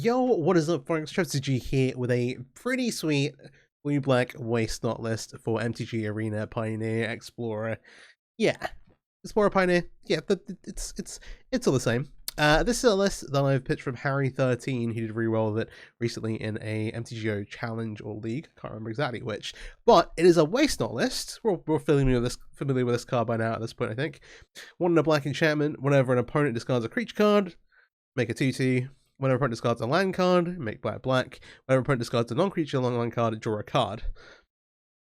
Yo, what is up, folks? MTG here with a pretty sweet blue-black waste not list for MTG Arena, Pioneer, Explorer. Yeah, Explorer, Pioneer. Yeah, it's all the same. This is a list that I've pitched from Harry13, who did really well with it recently in a MTGO challenge or league. Can't remember exactly which, but it is a waste not list. We're familiar with this card by now at this point, I think. One in a black enchantment. Whenever an opponent discards a creature card, make a 2/2. Whenever opponent discards a land card, make black. Whenever opponent discards a non-creature land card, draw a card.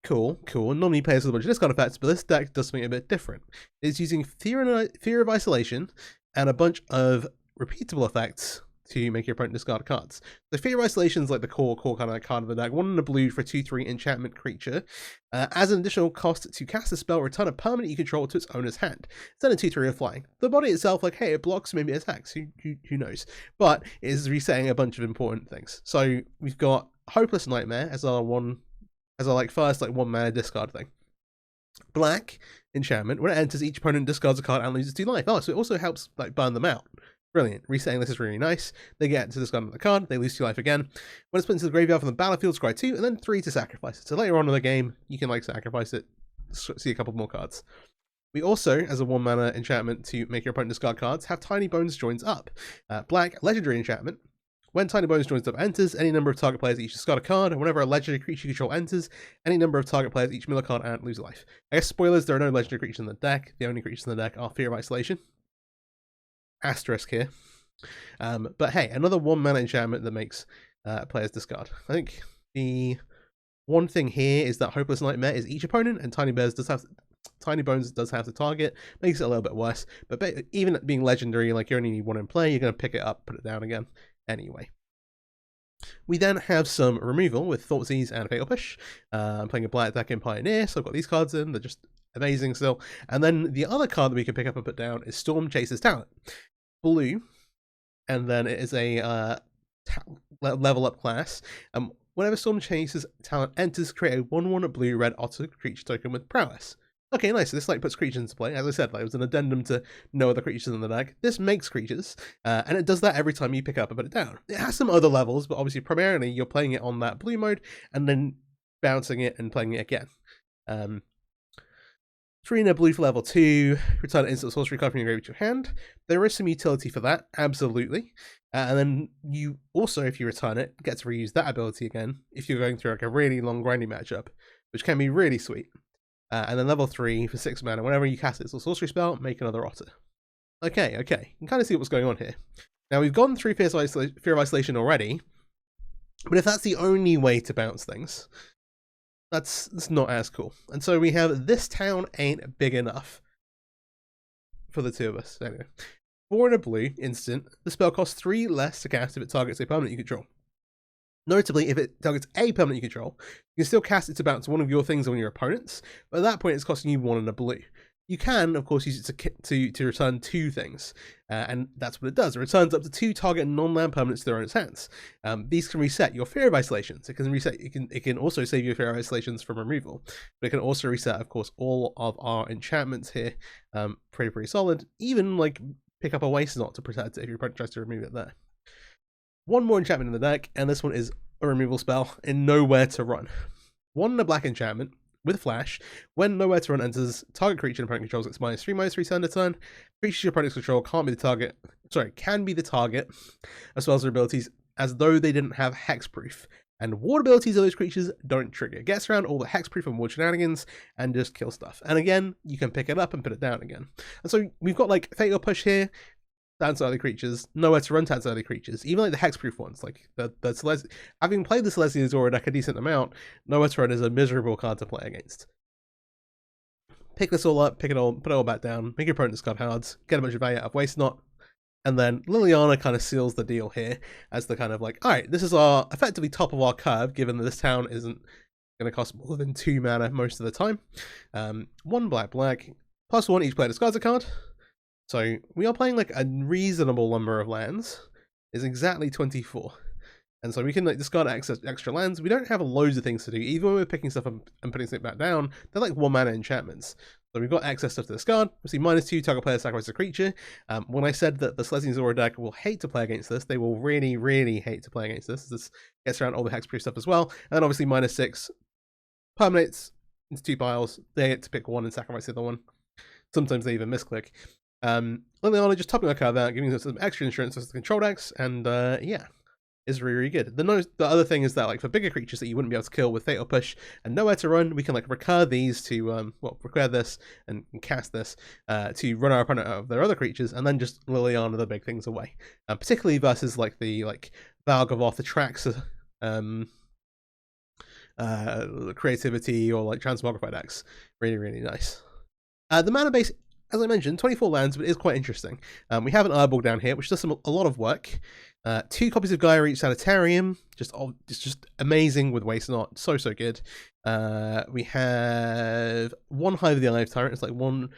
Cool. Normally plays with a bunch of discard effects, but this deck does something a bit different. It's using Fear of Isolation and a bunch of repeatable effects to make your opponent discard cards. So Fear of Isolation is like the core kind of card of the deck. One in the blue for a 2/3 enchantment creature. As an additional cost to cast a spell, return a permanent you control to its owner's hand. It's then a 2/3 of flying. The body itself, like, hey, it blocks, maybe it attacks, who knows? But it is resetting a bunch of important things. So we've got Hopeless Nightmare as our first 1 mana discard thing. Black enchantment. When it enters, each opponent discards a card and loses 2 life. Oh, so it also helps burn them out. Brilliant. Resetting this is really nice. They get to discard another card, they lose 2 life again. When it's put into the graveyard from the battlefield, scry 2, and then 3 to sacrifice it. So later on in the game, you can sacrifice it, see a couple more cards. We also, as a 1 mana enchantment to make your opponent discard cards, have Tiny Bones joins up. Black, legendary enchantment. When Tiny Bones joins up enters, any number of target players each discard a card, and whenever a legendary creature you control enters, any number of target players each mill a card and lose a life. I guess spoilers, there are no legendary creatures in the deck. The only creatures in the deck are Fear of Isolation. Asterisk here. But hey, another 1 mana enchantment that makes players discard. I think the one thing here is that Hopeless Nightmare is each opponent, and Tiny Bones does have the target. Makes it a little bit worse. But even being legendary, you only need 1 in play, you're going to pick it up, put it down again. Anyway. We then have some removal with Thoughtseize and Fatal Push. I'm playing a black deck in Pioneer, so I've got these cards in. They're just amazing still. And then the other card that we can pick up and put down is Storm Chaser's Talent. Blue, and then it is a level up class. Whenever Storm Chaser's Talent enters, create a 1/1 blue-red auto creature token with prowess. Okay, nice. So this puts creatures into play. As I said, it was an addendum to no other creatures in the deck. This makes creatures, and it does that every time you pick up and put it down. It has some other levels, but obviously primarily you're playing it on that blue mode and then bouncing it and playing it again. 3 in a blue for level 2, return an instant sorcery card from your graveyard to your hand. There is some utility for that, absolutely. And then you also, if you return it, get to reuse that ability again if you're going through a really long grinding matchup, which can be really sweet. And then level 3 for 6 mana, whenever you cast it as a sorcery spell, make another otter. Okay, you can kind of see what's going on here. Now we've gone through Fear of Isolation already, but if that's the only way to bounce things, that's not as cool. And so we have This Town Ain't Big Enough for the 2 of us. Anyway, 4 in a blue, instant. The spell costs 3 less to cast if it targets a permanent you control. Notably, if it targets a permanent you control, you can still cast it to bounce one of your things on your opponents, but at that point it's costing you 1 in a blue. You can, of course, use it to return 2 things, and that's what it does. It returns up to 2 target non-land permanents to their owners' hands. These can reset your Fear of Isolations. It can also save your Fear of Isolations from removal, but it can also reset, of course, all of our enchantments here. Pretty solid. Even pick up a Waste Knot to protect it if your opponent tries to remove it there. 1 more enchantment in the deck, and this one is a removal spell in Nowhere to Run. 1 in a black enchantment with flash. When Nowhere to Run enters, target creature and opponent controls gets -3/-3 turn to turn. Creatures your opponents control can be the target of spells or abilities as though they didn't have hexproof. And ward abilities of those creatures don't trigger. It gets around all the hexproof and ward shenanigans and just kill stuff. And again, you can pick it up and put it down again. And so we've got Fatal Push here. Tads early creatures, Nowhere to Run tads early creatures, even the hexproof ones, having played the Celestial Zora deck a decent amount, Nowhere to Run is a miserable card to play against. Pick this all up, put it all back down, make your opponent discard cards, get a bunch of value out of Waste Knot, and then Liliana kind of seals the deal here as the alright, this is our effectively top of our curve, given that this town isn't going to cost more than 2 mana most of the time. 1 black, +1 each player discards a card. So we are playing a reasonable number of lands. It's exactly 24. And so we can discard extra lands. We don't have loads of things to do. Even when we're picking stuff up and putting stuff back down, they're 1 mana enchantments. So we've got access stuff to discard. We see -2, target player sacrifices a creature. When I said that the Selesnya Zora deck will hate to play against this, they will really, really hate to play against this. This gets around all the hexproof stuff as well. And then obviously -6 permanents into 2 piles. They get to pick one and sacrifice the other one. Sometimes they even misclick. Liliana just topping our card out, giving us some extra insurance as the control decks, and yeah. Is really, really good. The other thing is that, like, for bigger creatures that you wouldn't be able to kill with Fatal Push and nowhere to run, we can, like, recur these to, recur this and cast this to run our opponent out of their other creatures, and then just Liliana the big things away. Particularly versus, like, the, Valgavoth attracts creativity or, like, Transmogrify decks. Really, really nice. The mana base, as I mentioned, 24 lands, but it is quite interesting. We have an Eyeball down here, which does a lot of work. 2 copies of Gaia Reach Sanitarium, just amazing with Waste Not, so good. We have 1 Hive of the Eye of Tyrant. It's like one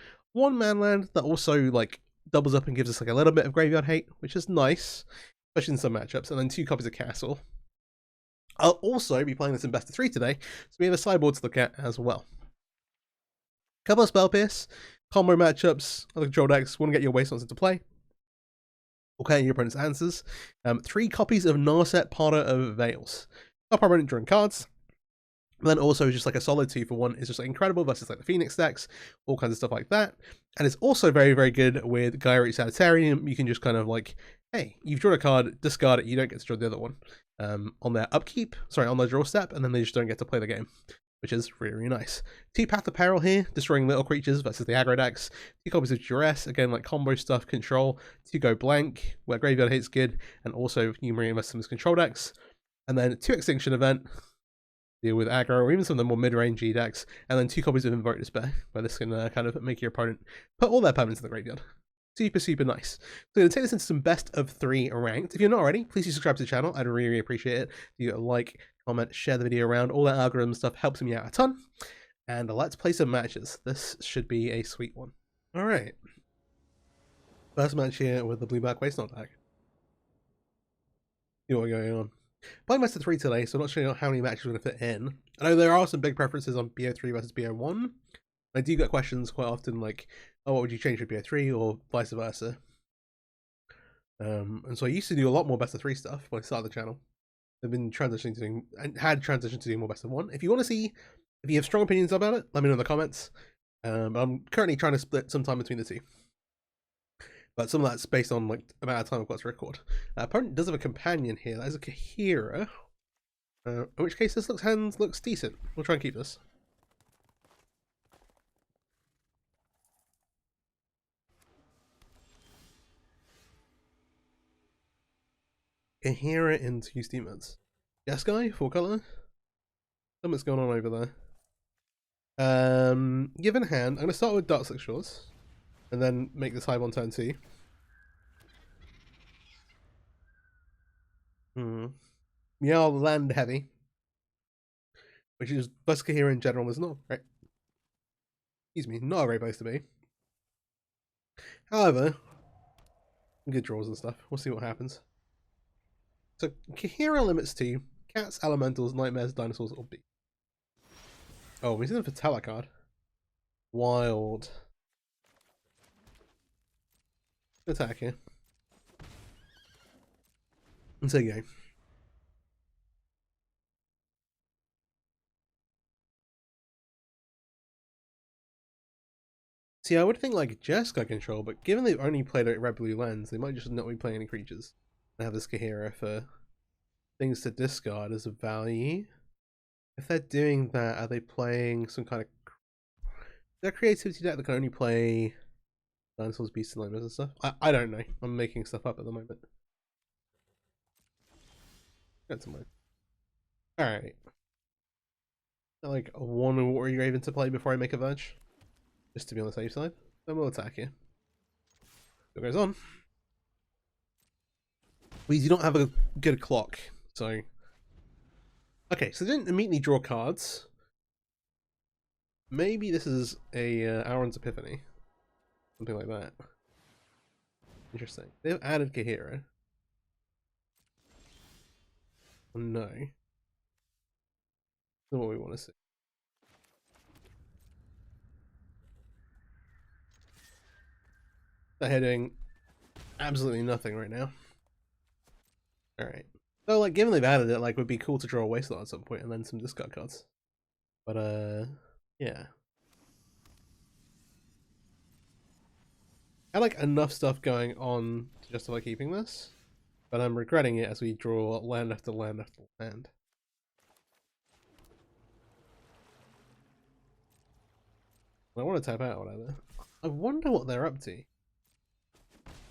man land that also like doubles up and gives us like a little bit of graveyard hate, which is nice, especially in some matchups. And then 2 copies of Castle. I'll also be playing this in best of 3 today, so we have a sideboard to look at as well. Couple of Spell Pierce, combo matchups, other control decks, want to get your Waste Nots into play. Okay, your opponent's answers. 3 copies of Narset, Parter of Veils. Top opponent drawing cards. And then also just like a solid 2 for 1 is just like incredible versus like the Phoenix decks, all kinds of stuff like that. And it's also very, very good with Gaia Reach Sanitarium. You can just kind of like, hey, you've drawn a card, discard it, you don't get to draw the other one. On their upkeep, sorry, on their draw step, and then they just don't get to play the game, which is really, really nice. 2 Path of Peril here, destroying little creatures versus the aggro decks. 2 copies of Duress, again, like combo stuff, control. 2 Go Blank, where Graveyard Hate's good, and also you may invest in these control decks. And then 2 Extinction Event, deal with aggro, or even some of the more mid-range decks. And then 2 copies of Invoke Despair, where this can kind of make your opponent put all their permanents in the graveyard. Super, super nice. So I'm going to take this into some best of 3 ranked. If you're not already, please do subscribe to the channel. I'd really, really appreciate it. Do like, comment, share the video around. All that algorithm stuff helps me out a ton. And let's play some matches. This should be a sweet one. All right. First match here with the Blue-Black Waste Not deck. See what's going on. Playing best of 3 today, so I'm not sure how many matches we're going to fit in. I know there are some big preferences on BO3 versus BO1. I do get questions quite often like, oh, what would you change for BO3 or vice versa? And so I used to do a lot more best of 3 stuff when I started the channel. I've been transitioning to doing, and had transitioned to doing more best of 1. If you want to see, if you have strong opinions about it, let me know in the comments. I'm currently trying to split some time between the 2. But some of that's based on like amount of time I've got to record. Opponent does have a companion here. That is a Kahira. In which case this looks decent. We'll try and keep this. Kahira into 2 Steamers. Yes, guy, 4 color. Something's going on over there. Given hand, I'm going to start with Dark Six Shores, and then make this Hive on turn 2. Yeah, I'll land heavy, which is Busker here in general is not right. Excuse me, not a great place to be. However, good draws and stuff. We'll see what happens. So Kahira limits to cats, elementals, nightmares, dinosaurs, or beasts. Oh, he's in a Fatala card. Wild. Attack here. And so you go. See, I would think like Jeskai control, but given they've only played at Red Blue Lens, they might just not be playing any creatures. And have this Kahira for things to discard as a value. If they're doing that, are they playing some kind of their creativity deck that can only play dinosaurs, beasts, and limers and stuff? I don't know. I'm making stuff up at the moment. That's mine. Alright. Like one Warrior Raven to play before I make a Verge. Just to be on the safe side. Then we'll attack here. What goes on? We do not have a good clock, so... Okay, so they didn't immediately draw cards. Maybe this is a Aaron's Epiphany. Something like that. Interesting. They've added Kahira. Oh, no. That's not what we want to see. They're doing absolutely nothing right now. Alright. So, like, given they've added it, like, it would be cool to draw a wasteland at some point and then some discard cards. But, yeah. I like enough stuff going on to justify keeping this, but I'm regretting it as we draw land after land after land. I want to tap out, whatever. I wonder what they're up to.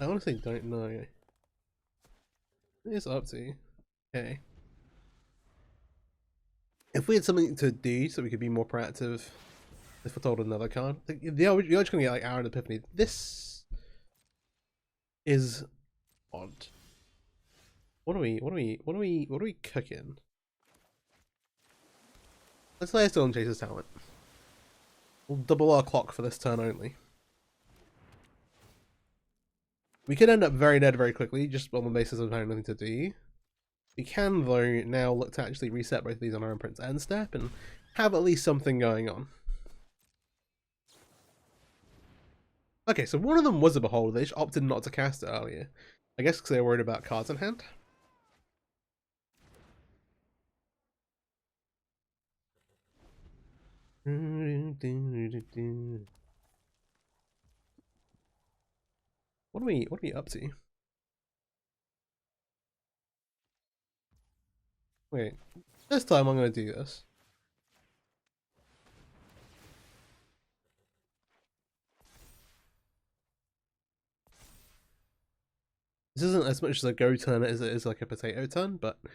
I honestly don't know. It is up to. Okay. If we had something to do so we could be more proactive, if we're told another card, you're just gonna get like Hour of Epiphany. This is odd. What are we cooking? Let's lay still on Chaser's Talent. We'll double our clock for this turn only. We could end up very dead very quickly, just on the basis of having nothing to do. We can, though, now look to actually reset both of these on our Imprints end step and have at least something going on. Okay, so one of them was a Beholder. They just opted not to cast it earlier. I guess because they were worried about cards in hand. What are we up to? Wait, this time I'm going to do this. This isn't as much as a go turn as it is like a potato turn, but I'm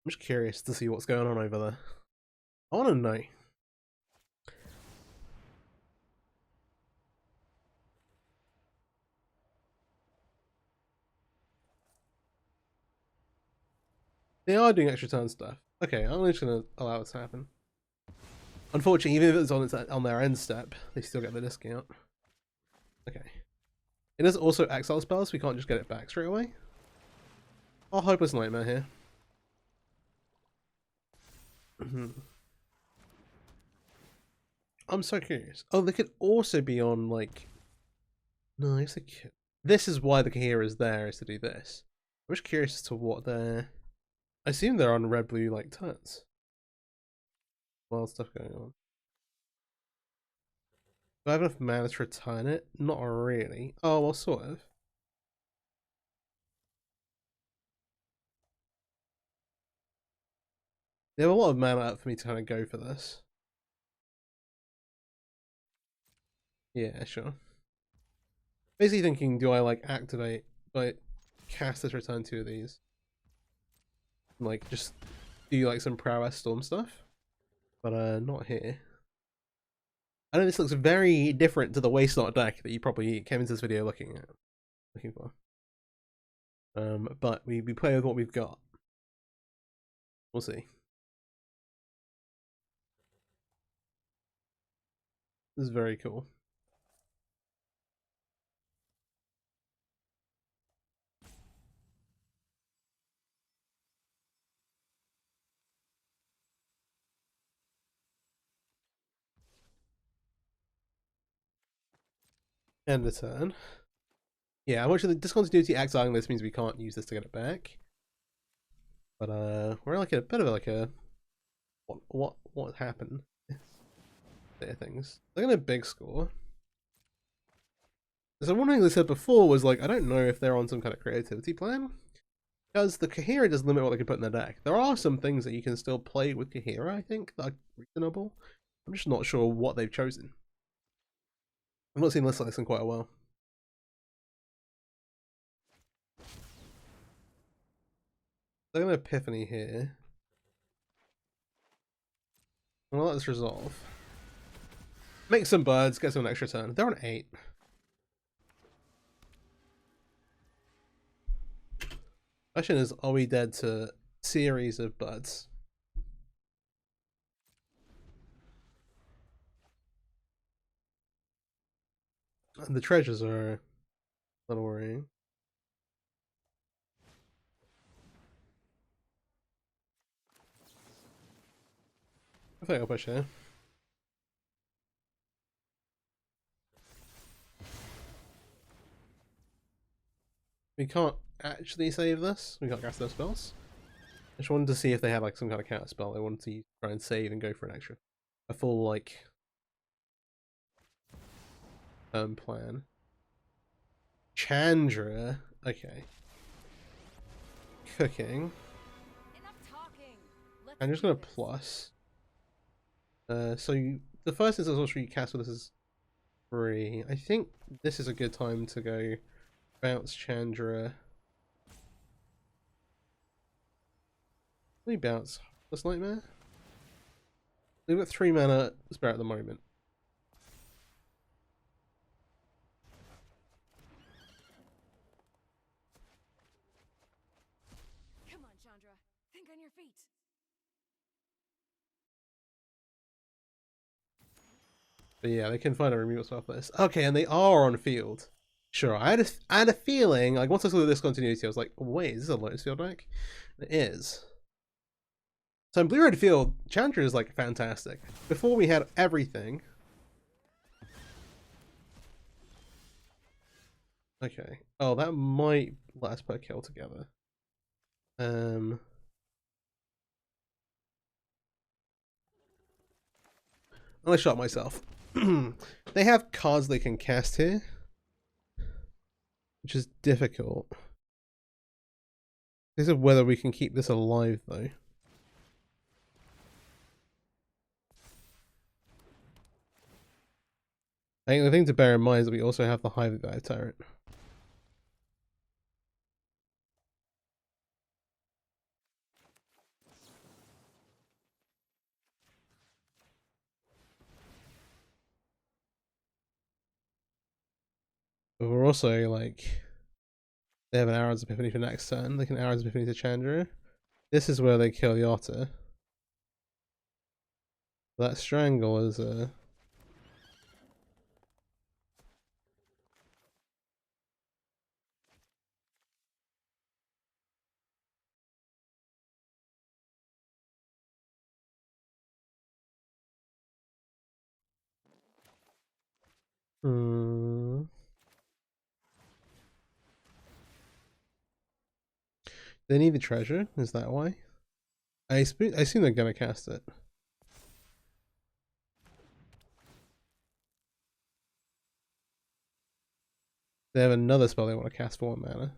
just curious to see what's going on over there. I want to know. They are doing extra turn stuff. Okay, I'm just going to allow it to happen. Unfortunately, even if it's on their end step, they still get the discount. Okay. It is also exile spells, so we can't just get it back straight away. I'll Hopeless Nightmare here. I'm so curious. Oh, they could also be on, like... No, I guess they could. This is why the Kahira is there, is to do this. I'm just curious as to what they're... I assume they're on red-blue, like, turns. Wild stuff going on. Do I have enough mana to return it? Not really. Oh, well, sort of. They have a lot of mana up for me to kind of go for this. Yeah, sure. Basically thinking, do I, like, activate, like, cast this, return 2 of these? Like, just do, like, some prowess storm stuff? But, not here. I know this looks very different to the Wasteland deck that you probably came into this video looking for. But we play with what we've got. We'll see. This is very cool. End of turn. Yeah, unfortunately, the discontinuity exiling this means we can't use this to get it back. But we're like a bit of like a what happened? There things. They're gonna big score. So one thing they said before was like, I don't know if they're on some kind of creativity plan, because the Kahira does limit what they can put in their deck. There are some things that you can still play with Kahira, I think, that are reasonable. I'm just not sure what they've chosen. I've not seen this like this in quite a while. They're gonna Epiphany here. I'm gonna let this resolve. Make some birds, get some extra turn. They're on 8. Question is, are we dead to series of birds? And the treasures are a little worrying. I think I'll push here. We can't actually save this. We can't cast those spells. I just wanted to see if they had like some kind of counter spell. I wanted to try and save and go for an extra, a full like plan. Chandra, okay. Cooking. I'm just gonna plus. So the first instance you cast with this is free. I think this is a good time to go bounce Chandra. We bounce this Nightmare. We've got 3 mana spare at the moment. Come on, Chandra. Think on your feet. But yeah, they can find a removal spell for this. Okay, and they are on field. Sure, I had a feeling, like once I saw this continuity, I was like, wait, is this a Lotus Field deck? It is. So in blue-red field, Chandra is like fantastic. Before we had everything. Okay. Oh, that might let us put a kill together. I shot myself. They have cards they can cast here, which is difficult. This is whether we can keep this alive, though. I think the thing to bear in mind is that we also have the Hive Dive turret. But we're also like, they have an Arrow's Epiphany for next turn. They can Arrow's Epiphany to Chandra. This is where they kill the Otter. That Strangle is a... They need the treasure, is that why? I assume they're gonna cast it. They have another spell they want to cast for 1 mana.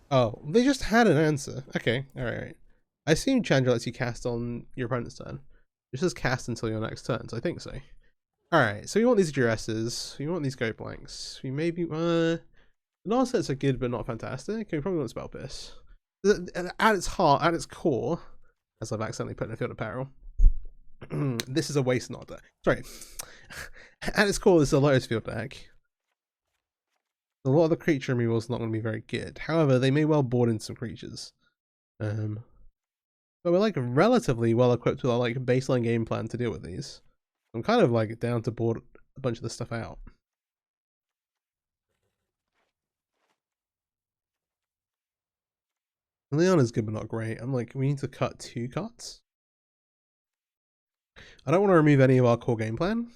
Oh, they just had an answer. Okay, alright. I assume Chandra lets you cast on your opponent's turn. It says cast until your next turn, so I think so. Alright, so we want these duresses, we want these go blanks. We maybe the non-sets are good but not fantastic. We probably want Spell Pierce. At its heart, at its core, as I've accidentally put in a field of peril. This is a waste not deck. Sorry. At its core, this is a Lotus Field deck. A lot of the creature removal is not going to be very good. However, they may well board in some creatures. But we're like relatively well equipped with our like baseline game plan to deal with these. I'm kind of like down to board a bunch of this stuff out. Liliana's good but not great. I'm like, we need to cut 2 cuts. I don't want to remove any of our core game plan.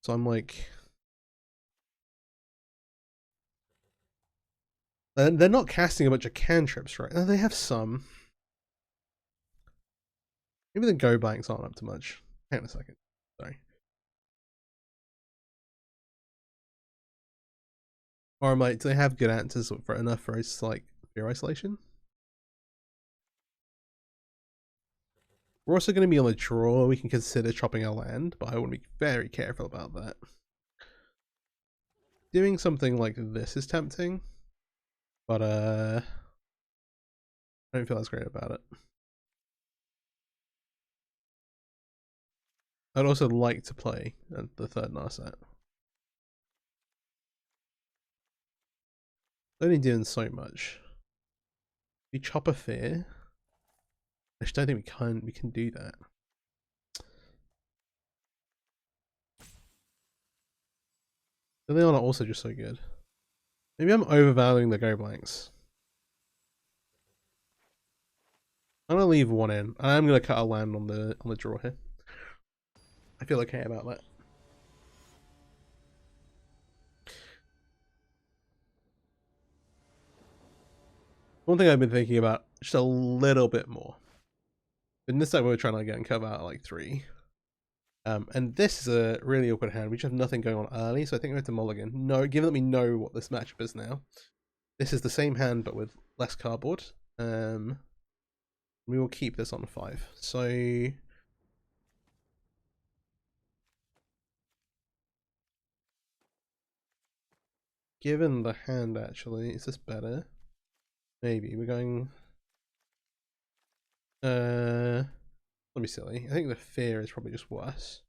So I'm like... They're not casting a bunch of cantrips, right? No, they have some. Maybe the go blanks aren't up to much. Hang on a second. Sorry. Or am I, do they have good answers for enough for us like Fear Isolation? We're also going to be on the draw. We can consider chopping our land, but I want to be very careful about that. Doing something like this is tempting, but I don't feel as great about it. I'd also like to play the third Narset. Only doing so much. We chop a Fear. I just don't think we can do that. Liliana also just so good. Maybe I'm overvaluing the go blanks. I'm gonna leave 1 in. I'm gonna cut a land on the draw here. I feel okay about that. One thing I've been thinking about just a little bit more. In this deck, we're trying to get and cover out like 3. And this is a really awkward hand. We just have nothing going on early, so I think we have to mulligan. No, given that we know what this matchup is now, this is the same hand but with less cardboard. We will keep this on 5. So given the hand, actually, is this better? Maybe we're going. Let me silly. I think the fear is probably just worse.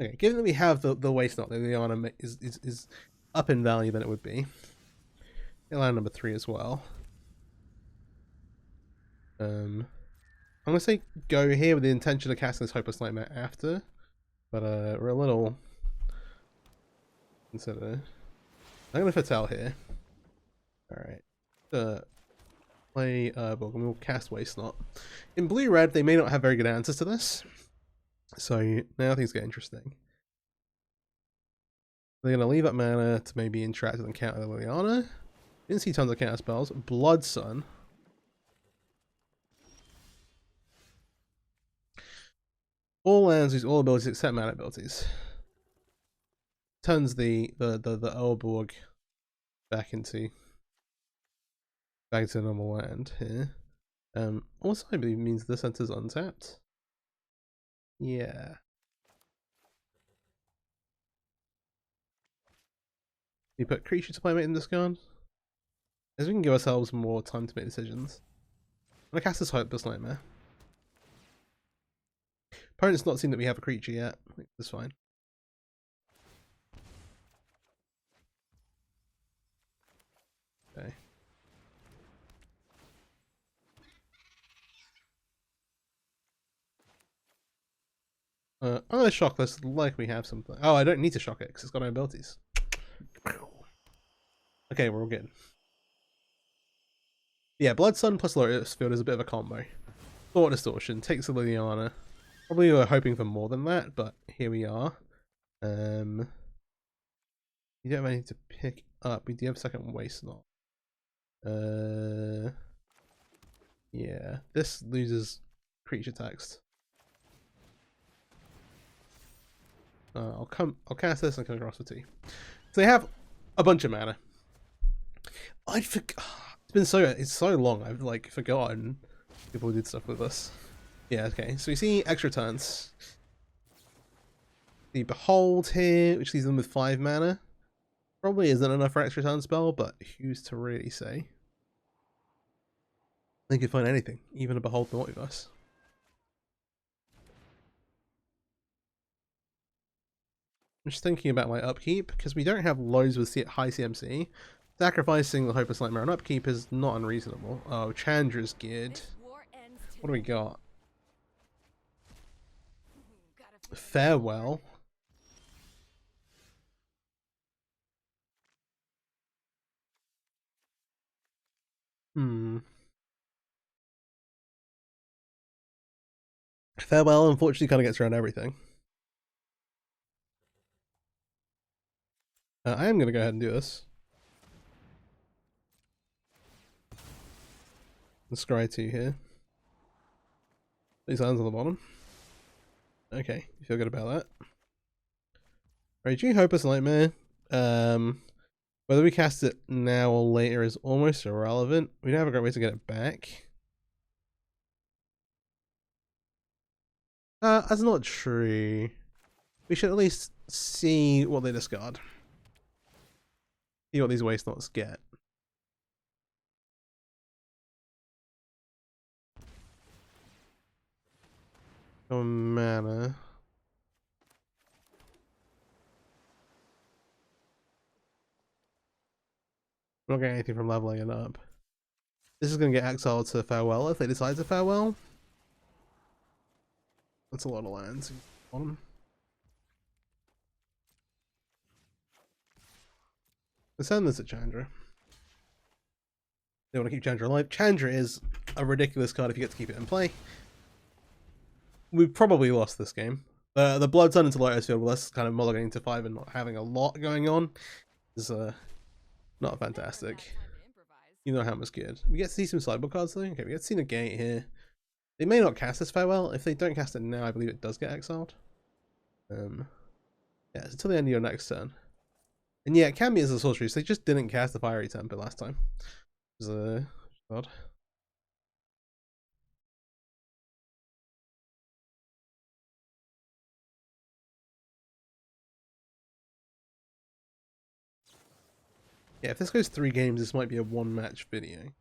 Okay, given that we have the waste knot, the Liliana is up in value than it would be. Liliana number 3 as well. I'm gonna say go here with the intention of casting this Hopeless Nightmare after, but we're a little consider. I'm gonna Fatale here. Alright. Play Herbal, and we'll cast Waste Knot. In blue-red, they may not have very good answers to this. So now things get interesting. They're gonna leave up mana to maybe interact with and counter the Liliana. Didn't see tons of counter spells. Blood Sun. All lands use all abilities except mana abilities. Turns the Elborg back into a normal land here. Also I believe means this enters untapped. Yeah. You put creature to playmate in this card. As we can give ourselves more time to make decisions. I'm gonna cast this Hopeless Nightmare. Opponent's not seen that we have a creature yet. I think that's fine. Okay. I'm gonna shock this like we have something. Oh, I don't need to shock it because it's got no abilities. Okay, we're all good. Yeah, Blood Sun plus Lotus Field is a bit of a combo. Thought Distortion takes the Liliana. Probably we were hoping for more than that, but here we are. You don't have anything to pick up. We do have second Waste Knot. Yeah, this loses creature text. I'll cast this and come across the 2. So they have a bunch of mana. It's so long. I've like forgotten people did stuff with us. Yeah, okay. So we see extra turns. The Behold here, which leaves them with 5 mana. Probably isn't enough for extra turn spell, but who's to really say? They could find anything, even a Behold Naughtyverse. I'm just thinking about my upkeep, because we don't have loads with high CMC. Sacrificing the Hopeless Nightmare on upkeep is not unreasonable. Oh, Chandra's geared. What do we got? Farewell. Farewell unfortunately kind of gets around everything. I am going to go ahead and do this. The Scry 2 here. These lands on the bottom. Okay, you feel good about that. Raging Hopeless Nightmare. Whether we cast it now or later is almost irrelevant. We don't have a great way to get it back. That's not true. We should at least see what they discard. See what these Waste Knots get. Oh, mana. We're not getting anything from leveling it up. This is going to get exiled to Farewell if they decide to Farewell. That's a lot of lands. Bottom. Let's send this at Chandra. They want to keep Chandra alive. Chandra is a ridiculous card if you get to keep it in play. We've probably lost this game. The Blood Sun into Lotus Field with us kind of mulliganing to 5 and not having a lot going on is Not fantastic. You know Hammer's good. We get to see some sideboard cards though. Okay, we get to see Negate here. They may not cast this farewell. If they don't cast it now, I believe it does get exiled. Yeah, it's until the end of your next turn. And yeah, it can be as a sorcery, so they just didn't cast the Fiery Temper last time. It was odd. Yeah, if this goes 3 games, this might be a 1-match video.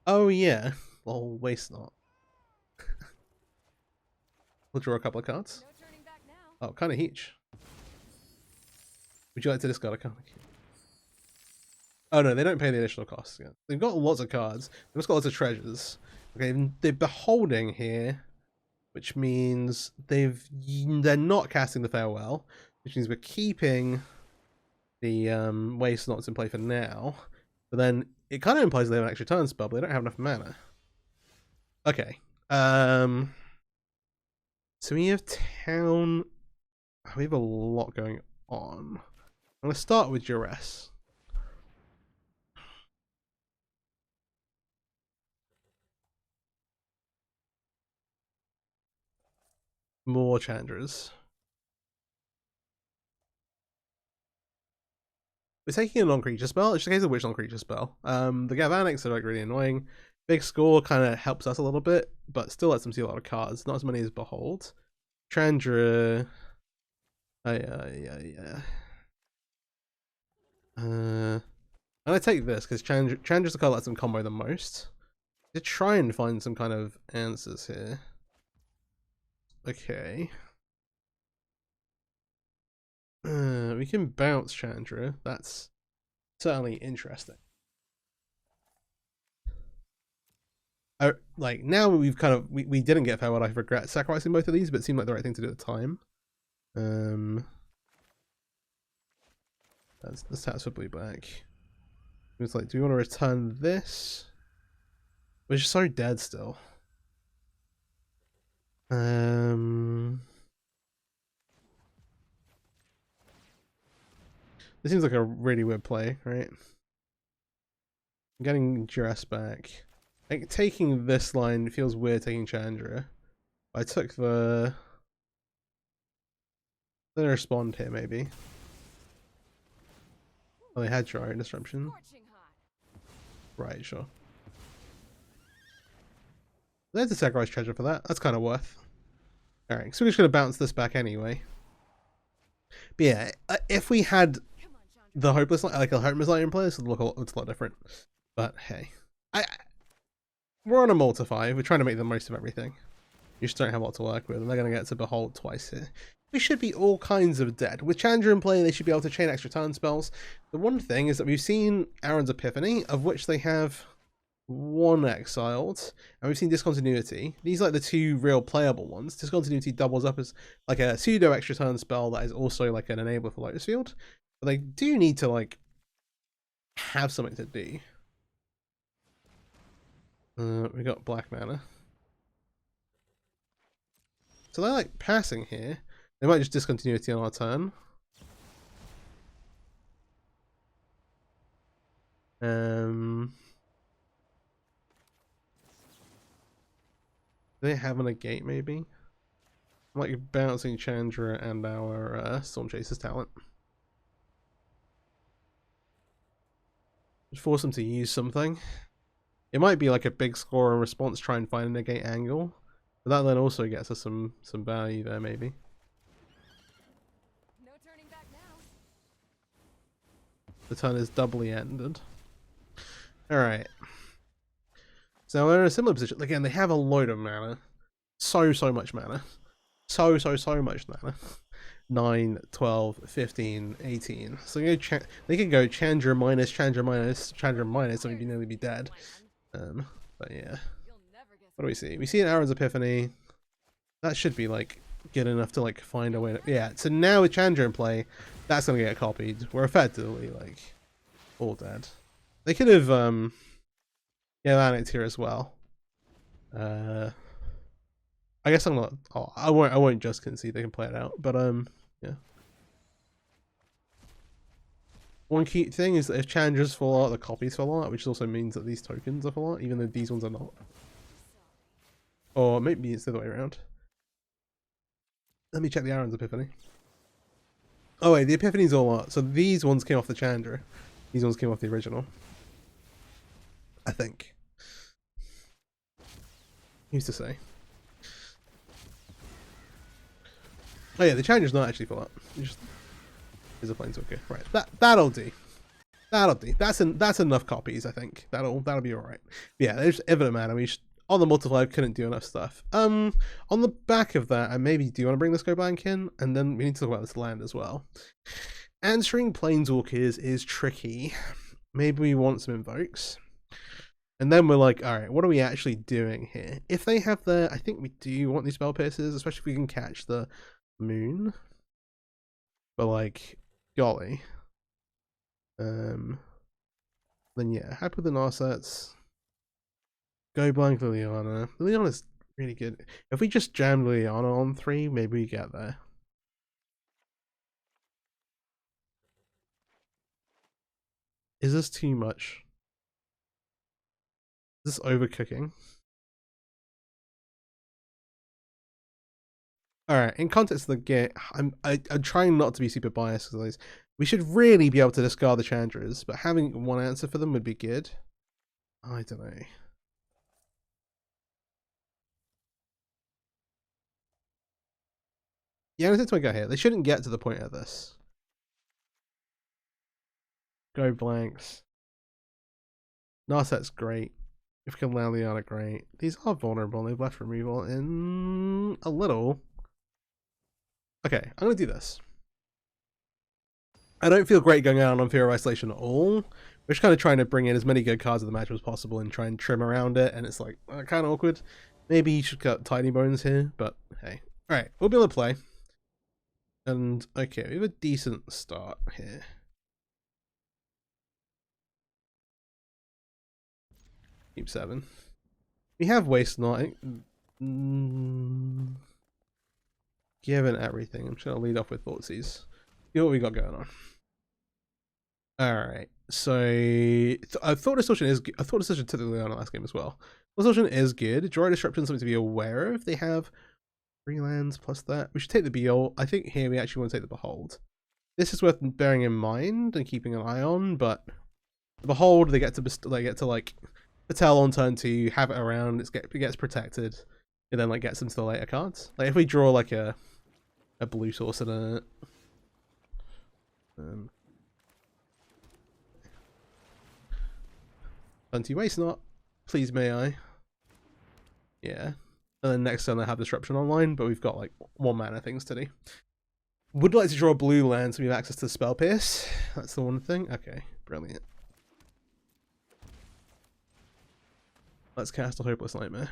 Oh yeah, well, waste not. We'll draw a couple of cards. No turning back now. Oh, kind of huge. Would you like to discard a card? Oh no, they don't pay the additional costs. Yeah. They've got lots of cards. They've also got lots of treasures. Okay, they're beholding here, which means they're not casting the farewell, which means we're keeping the waste knots in play for now. But then it kind of implies they have an extra turn spell, but they don't have enough mana. Okay. So we have town. We have a lot going on. I'm gonna start with duress. More Chandras. We're taking a non-creature spell. It's just a case of which non-creature spell. The Galvanics are like really annoying. Big score kind of helps us a little bit, but still lets them see a lot of cards. Not as many as Behold. Chandra. Yeah. I'm gonna take this because Chandra's the card that lets them combo the most. To try and find some kind of answers here. Okay. We can bounce Chandra. That's certainly interesting. Like now we've kind of we didn't get farewell. I regret sacrificing both of these, but it seemed like the right thing to do at the time. That's the stats for blue black. It's like, do we want to return this? Which is so dead still. This seems like a really weird play, right? I'm getting Duress back. Like, taking this line feels weird taking Chandra. I took the... Then respond here, maybe. Oh, they had Dry Disruption. Right, sure. There's a sacrifice treasure for that. That's kind of worth. Alright, so we're just going to bounce this back anyway. But yeah, if we had the Hopeless Light, like a Hopeless Light in place, it would look a lot different. But hey. We're on a multi-5. We're trying to make the most of everything. You just don't have a lot to work with, and they're going to get to Behold twice here. We should be all kinds of dead. With Chandra in play, they should be able to chain extra turn spells. The one thing is that we've seen Aaron's Epiphany, of which they have 1 exiled, and we've seen Discontinuity. These are like the 2 real playable ones. Discontinuity doubles up as like a pseudo extra turn spell that is also like an enabler for Lotus Field. But they do need to like have something to do. We got black mana. So they're like passing here. They might just Discontinuity on our turn. Do they have a negate maybe? I'm like bouncing Chandra and our Storm Chaser's talent. Just force them to use something. It might be like a big score and response, try and find a negate angle. But that then also gets us some value there maybe. No turning back now. The turn is doubly ended. Alright. So we're in a similar position. Again, they have a load of mana. So much mana. So much mana. 9, 12, 15, 18. So they can go Chandra minus, Chandra minus, Chandra minus, and we'd nearly be dead. But yeah. What do we see? We see an Aaron's Epiphany. That should be like good enough to like find a way to, yeah, so now with Chandra in play, that's gonna get copied. We're effectively like all dead. They could have yeah, Annex here as well. I guess I'm not, oh, I won't just concede they can play it out, but yeah. One key thing is that if challenges fall out, the copies fall out, which also means that these tokens are fall out, even though these ones are not. Or maybe it's the other way around. Let me check the Aaron's Epiphany. Oh wait, the Epiphany's all out. So these ones came off the Chandra. These ones came off the original. I think. Who's to say? Oh yeah, the Challenger's not actually full up. Just is a planeswalker. Right. That'll do. That'll do. That's enough copies, I think. That'll be alright. Yeah, there's Infinite Mana. We just, on the multiplier couldn't do enough stuff. On the back of that, I maybe do want to bring this Go Blank in, and then we need to talk about this land as well. Answering Planeswalkers is tricky. Maybe we want some invokes. And then we're like, alright, what are we actually doing here? If they have I think we do want these spell pierces, especially if we can catch the moon. But like, golly. Then yeah, happy with the Narsets. Go blank Liliana. Liliana's really good. If we just jam Liliana on 3, maybe we get there. Is this too much? Is this overcooking? Alright, in context of the game, I'm trying not to be super biased because we should really be able to discard the Chandras, but having one answer for them would be good. I don't know. Yeah, that's my go here. They shouldn't get to the point of this. Go blanks. Narset's great. If we can allow Liliana, great. These are vulnerable. They've left removal in a little. Okay, I'm going to do this. I don't feel great going out on Fear of Isolation at all. We're just kind of trying to bring in as many good cards of the match as possible and try and trim around it, and it's like kind of awkward. Maybe you should cut Tiny Bones here, but hey. Alright, we'll be able to play. And okay, we have a decent start here. Keep 7. We have Waste Not. Given everything, I'm just going to lead off with Thoughtseize. See what we got going on. Alright, so I thought Distortion is good. I thought Distortion took the lead on the last game as well. Distortion is good. Draw Disruption is something to be aware of. They have 3 lands plus that. We should take the Beal. I think here we actually want to take the Behold. This is worth bearing in mind and keeping an eye on, but the Behold, they get to like Patel on turn 2, have it around, it gets protected, and then like gets into the later cards. Like if we draw like a blue source and a Waste Not, please may I. Yeah. And then next turn I have Disruption online, but we've got like 1 mana things to do. Would like to draw a blue land so we have access to Spell Pierce. That's the one thing. Okay, brilliant. Let's cast a Hopeless Nightmare.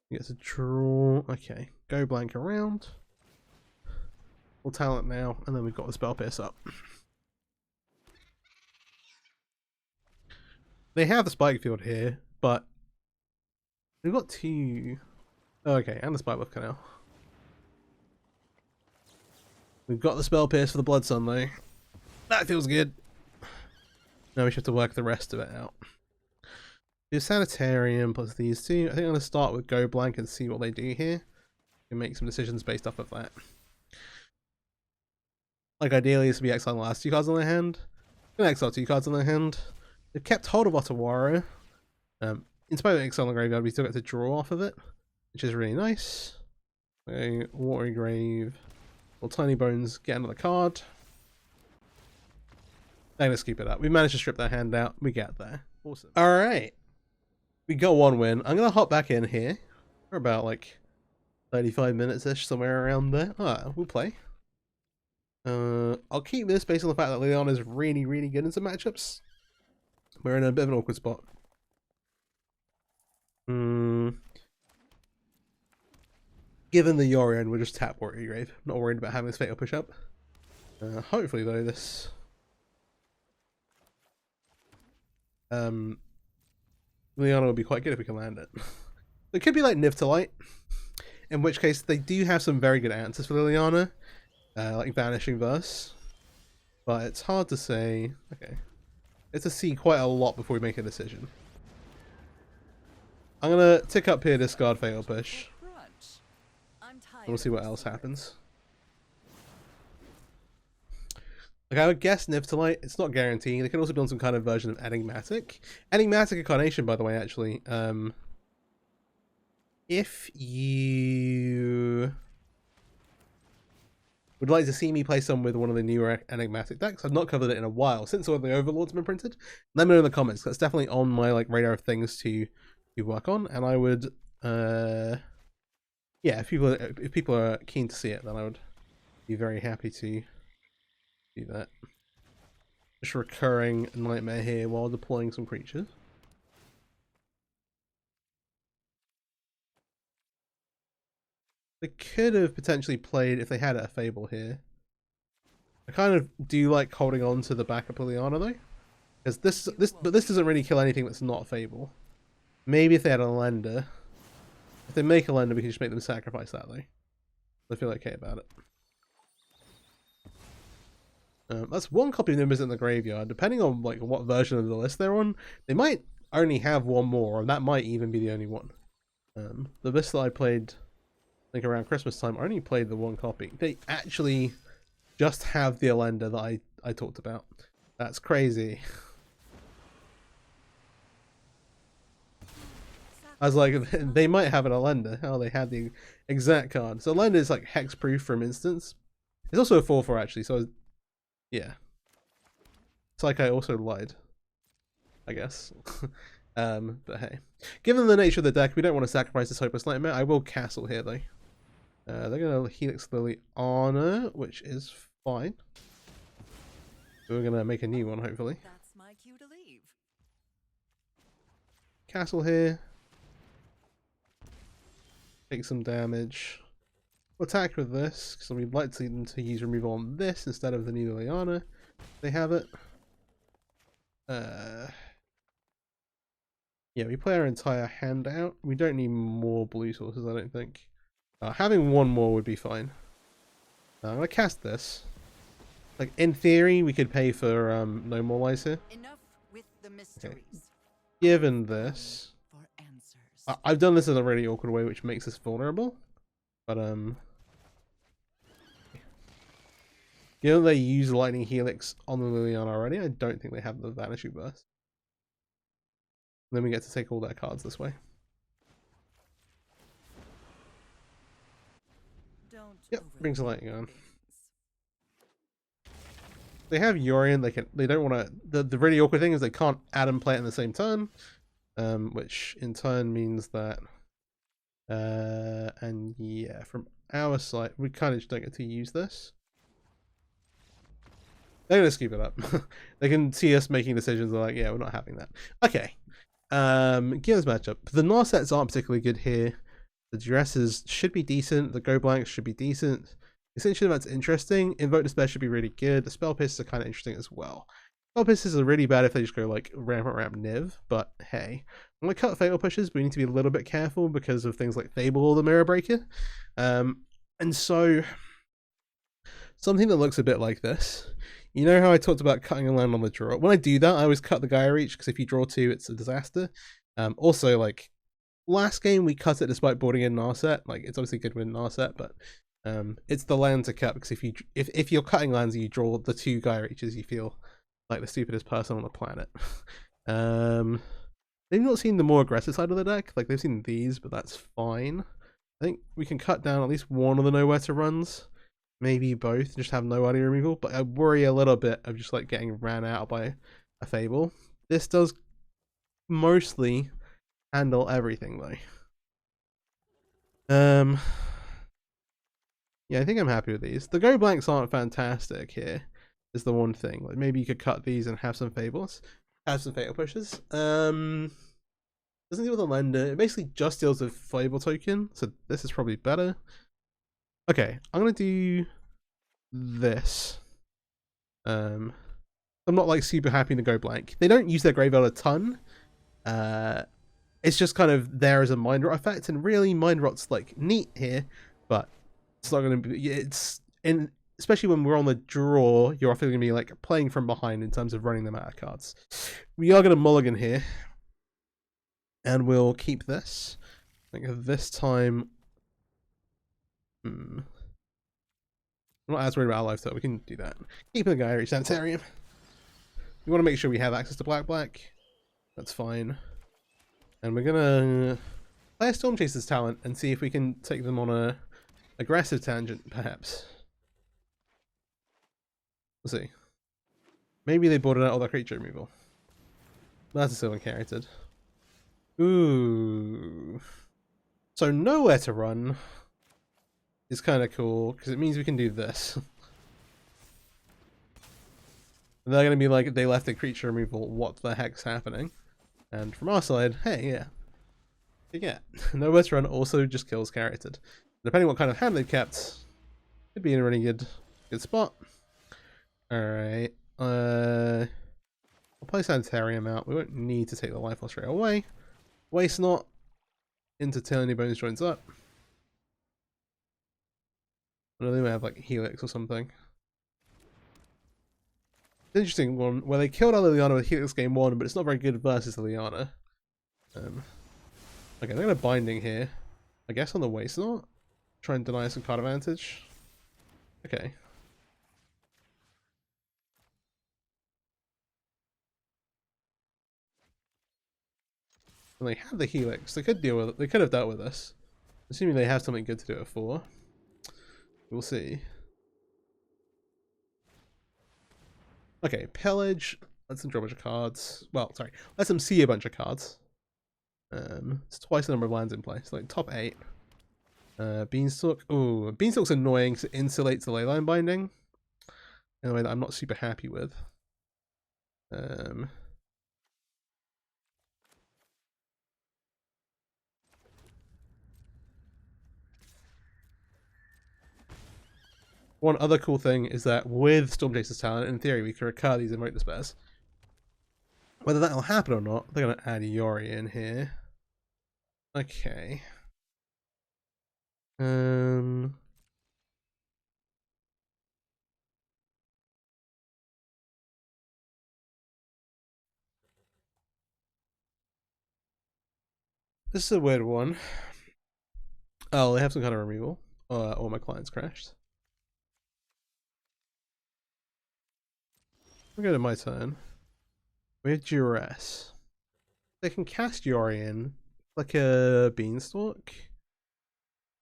He gets a draw. Okay, go blank around. We'll talent now, and then we've got the Spell Pierce up. They have the Spike Field here, but we've got 2. Okay, and the Spike Canal. We've got the Spell Pierce for the Blood Sun though. That feels good. Now we should have to work the rest of it out. The Sanitarium plus these 2. I think I'm going to start with Go Blank and see what they do here. And make some decisions based off of that. Like ideally this would be exiling the last 2 cards on their hand. I'm going to exile 2 cards on their hand. They've kept hold of Otawara. In spite of exiling the graveyard, we still get to draw off of it, which is really nice. Okay, Watery Grave. Well, Tiny Bones get another card. They're going to scoop it up. We managed to strip their hand out. We get there. Awesome. Alright. We got 1 win. I'm going to hop back in here for about like 35 minutes-ish, somewhere around there. Alright, we'll play. I'll keep this based on the fact that Liliana is really, really good in some matchups. We're in a bit of an awkward spot. Given the Yorion, we'll just tap Watery Grave. Not worried about having this Fatal Push Up. Hopefully though, this Liliana would be quite good if we can land it. It could be like Niv to Light. in which case they do have some very good answers for Liliana, like Vanishing Verse. But it's hard to say. Okay. It's to see quite a lot before we make a decision. I'm gonna tick up here, discard Fatal Push. And we'll see what else happens. Like, I would guess Niftalite. It's not guaranteed. They could also be on some kind of version of Enigmatic. Enigmatic Incarnation, by the way, actually. If you would like to see me play some with one of the newer Enigmatic decks, I've not covered it in a while since all the Overlord's been printed. Let me know in the comments. That's definitely on my like radar of things to work on, and I would, yeah, if people are keen to see it, then I would be very happy to do that. Just recurring Nightmare here while deploying some creatures. They could have potentially played, if they had a Fable here. I kind of do like holding on to the backup Liliana though, because this doesn't really kill anything that's not Fable. Maybe if they had a Lender. If they make a Lender, we can just make them sacrifice that though. I feel okay about it. That's one copy of Nimbus in the graveyard. Depending on like what version of the list they're on, they might only have one more, or that might even be the only one. The list that I played, I think around Christmas time, I only played the one copy. They actually just have the Elender that I talked about. That's crazy. I was like, they might have an Elender. Oh, they had the exact card. So Elender is like hexproof from instance. It's also a 4/4 actually, so yeah. It's like I also lied, I guess. But hey. Given the nature of the deck, we don't want to sacrifice this Hopeless Nightmare. I will castle here though. They're going to Helix Liliana, which is fine. We're going to make a new one, hopefully. That's my cue to leave. Castle here. Take some damage. We'll attack with this, because we'd like them to use removal on this instead of the new Liliana. They have it. Yeah, we play our entire hand out. We don't need more blue sources, I don't think. Having one more would be fine. I'm going to cast this. Like, in theory, we could pay for no more lies here. Enough with the mysteries. Okay. Given this, For answers. I've done this in a really awkward way, which makes us vulnerable. But given they use Lightning Helix on the Liliana already, I don't think they have the Vanishing Burst. And then we get to take all their cards this way. Don't Yep, brings the overthink lightning on. things. They have Yorion. They don't want to. The really awkward thing is they can't add and play it in the same turn, which in turn means that. And yeah, from our side, we kind of just don't get to use this. They're gonna scoop it up. They can see us making decisions. They're like, yeah, we're not having that. Okay. Give this matchup. The Gnar sets aren't particularly good here. The dresses should be decent. The go blanks should be decent. Essentially, that's interesting. Invoke Despair should be really good. The Spell Pierces are kind of interesting as well. Spell Pierces are really bad if they just go like ramp Niv, but hey. I'm going to cut Fatal Pushes, but we need to be a little bit careful because of things like Fable or the Mirror Breaker. And so, something that looks a bit like this. You know how I talked about cutting a land on the draw? When I do that, I always cut the Gaia Reach, because if you draw 2, it's a disaster. Also, like, last game we cut it despite boarding in Narset. Like, it's obviously good with Narset, but it's the land to cut, because if you're cutting lands and you draw the 2 Gaia Reaches, you feel like the stupidest person on the planet. They've not seen the more aggressive side of the deck. Like, they've seen these, but that's fine. I think we can cut down at least one of the Nowhere to runs. Maybe both, just have no ID removal. But I worry a little bit of just like getting ran out by a Fable. This does mostly handle everything though. Yeah, I think I'm happy with these. The go blanks aren't fantastic here, is the one thing. Like, maybe you could cut these and have some Fables. Have some Fatal Pushes. Doesn't deal with a Lender. It basically just deals with Fable token, so this is probably better. Okay, I'm gonna do this. I'm not like super happy to go blank. They don't use their graveyard a ton. It's just kind of there as a mind rot effect, and really mind rot's like neat here, but it's not going to be. It's in, especially when we're on the draw, you're often going to be like playing from behind in terms of running them out of cards. We are going to mulligan here, and we'll keep this. I think this time. I'm not as worried about our life though. We can do that. Keeping the guy Irish Sanitarium. We want to make sure we have access to black. That's fine. And we're gonna play a Storm Chaser's talent and see if we can take them on a aggressive tangent, perhaps. We'll see. Maybe they boarded out all their creature removal. That's a silver carroted. Ooh. So nowhere to run is kind of cool because it means we can do this. They're gonna be like, they left a creature removal. What the heck's happening? And from our side, hey, yeah. You get. Nowhere to run also just kills carroted. Depending what kind of hand they've kept, it'd be in a really good spot. Alright. I'll play Sanitarium out. We won't need to take the life loss straight away. Waste not. Into Tyranny Bones joins up. I know they may have like Helix or something. Interesting one where they killed our Liliana with Helix game 1, but it's not very good versus Liliana. Okay, they're gonna binding here. I guess on the waste not. Try and deny some card advantage. Okay. And they have the Helix. They could deal with it. They could have dealt with us. Assuming they have something good to do it for. We'll see. Okay, pillage. Let's them draw a bunch of cards. Well, sorry. Let's them see a bunch of cards. It's twice the number of lands in play. So like top 8. Beanstalk. Ooh, Beanstalk's annoying because it insulates the leyline binding in a way that I'm not super happy with. One other cool thing is that with Storm Chaser's talent, in theory, we can recur these Invoke Despairs. Whether that'll happen or not, they're going to add Yori in here. Okay. This is a weird one. Oh, they have some kind of removal. Or my client's crashed. We'll go to my turn. We have Duress. They can cast Yori in like a Beanstalk.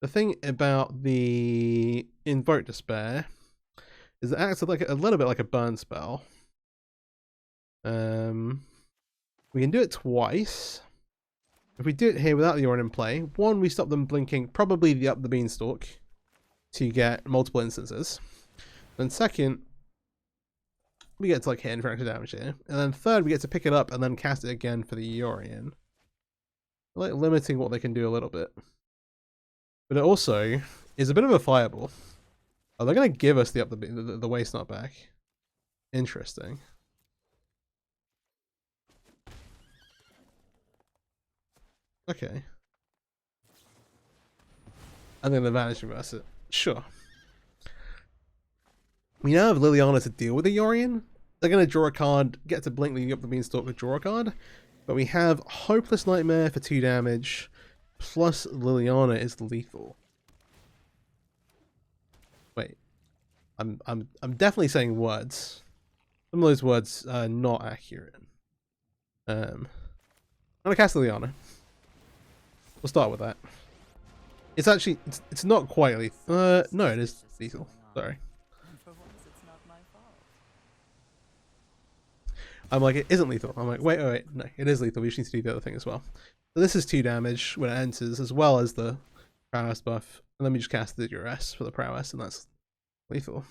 The thing about the Invoke Despair is it acts like a little bit like a burn spell. We can do it twice. If we do it here without the Yori in play, one, we stop them blinking, probably up the Beanstalk to get multiple instances. Then second, we get to like hit and fracture damage here. And then third, we get to pick it up and then cast it again for the Yorian. Like limiting what they can do a little bit. But it also is a bit of a fireball. Oh, they're going to give us the waste not back. Interesting. Okay. And then the Vanishing Verse it. Sure. We now have Liliana to deal with the Yorian. They're going to draw a card, get to blink, leading up the Beanstalk to draw a card. But we have Hopeless Nightmare for 2 damage, plus Liliana is lethal. Wait. I'm definitely saying words. Some of those words are not accurate. I'm going to cast Liliana. We'll start with that. It's actually, it's not quite lethal. No, it is lethal. Sorry. I'm like, it isn't lethal. I'm like, wait, no, it is lethal. We just need to do the other thing as well. So this is 2 damage when it enters, as well as the prowess buff. And then we just cast the duress for the prowess, and that's lethal.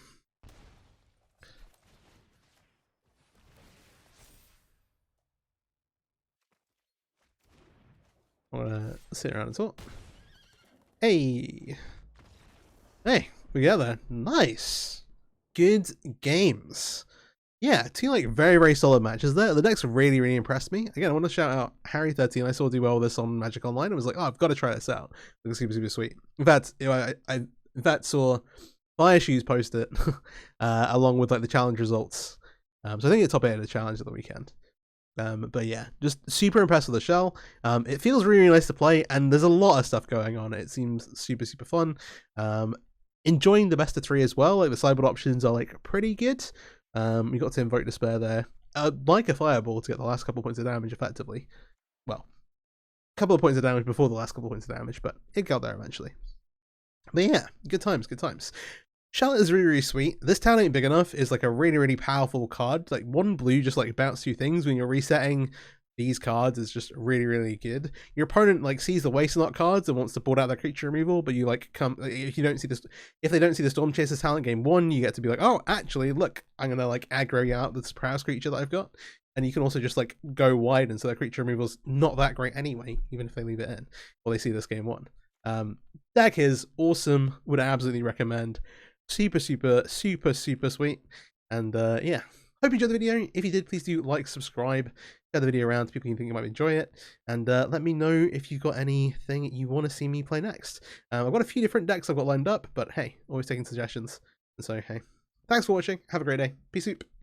I want to sit around and talk. Hey! Hey, we got there. Nice! Good games. yeah, two like very, very solid matches there. The decks really, really impressed me. Again, I want to shout out Harry13. I saw do well with this on Magic Online. I was like, oh, I've got to try this out. It looks super, super sweet. In fact, I in fact saw Fire Shoes post it along with like the challenge results. So I think it's top 8 of the challenge at the weekend. But yeah, just super impressed with the shell. It feels really, really nice to play, and there's a lot of stuff going on. It seems super, super fun. Enjoying the best of 3 as well. Like the sideboard options are like pretty good. You got to invoke despair there. Like a fireball to get the last couple points of damage effectively. Well, a couple of points of damage before the last couple of points of damage, but it got there eventually. But yeah, good times, good times. Shell is really, really sweet. This town ain't big enough is like a really, really powerful card. Like 1 blue just like bounce 2 things when you're resetting these cards is just really, really good. Your opponent like sees the waste not cards and wants to board out their creature removal, but you like come if you don't see this, if they don't see the Storm Chaser's talent game 1, you get to be like, oh, actually, look, I'm gonna like aggro you out this Prowess creature that I've got, and you can also just like go wide, and so their creature removal's not that great anyway, even if they leave it in or they see this game 1. Deck is awesome. Would absolutely recommend. Super, super, super, super sweet. And yeah. Hope you enjoyed the video. If you did, please do like, subscribe, share the video around to people you think you might enjoy it, and let me know if you've got anything you want to see me play next. I've got a few different decks I've got lined up, but hey, always taking suggestions. And so, hey, thanks for watching. Have a great day. Peace out.